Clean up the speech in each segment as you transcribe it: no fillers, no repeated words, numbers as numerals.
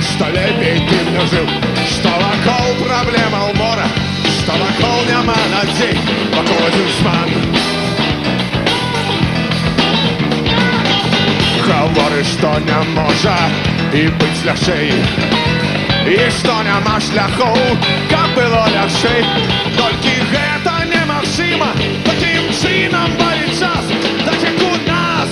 столетний дым не жив, що вокол проблема умора, що вокол нема надій, вокол один зман. Говориш, що не може і бить лягчей, і що нема шляху, каб было лягчей. Толькі гэта немагчыма, таким чынам баліць час, так як у нас.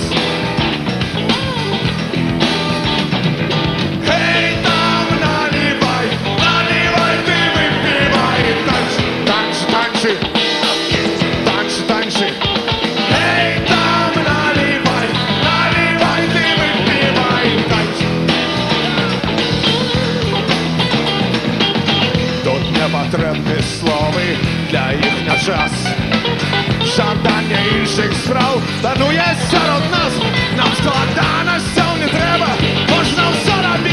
Эй, там наливай, наливай, ты выпивай, танцы, танцы, танцы, танцы, танцы. Эй, там наливай, наливай, ты выпивай, танцы. Тут не потрібні слови для їх на час. Жадання інших справ панує серед нас. Нам складаностей не треба, можна все робити.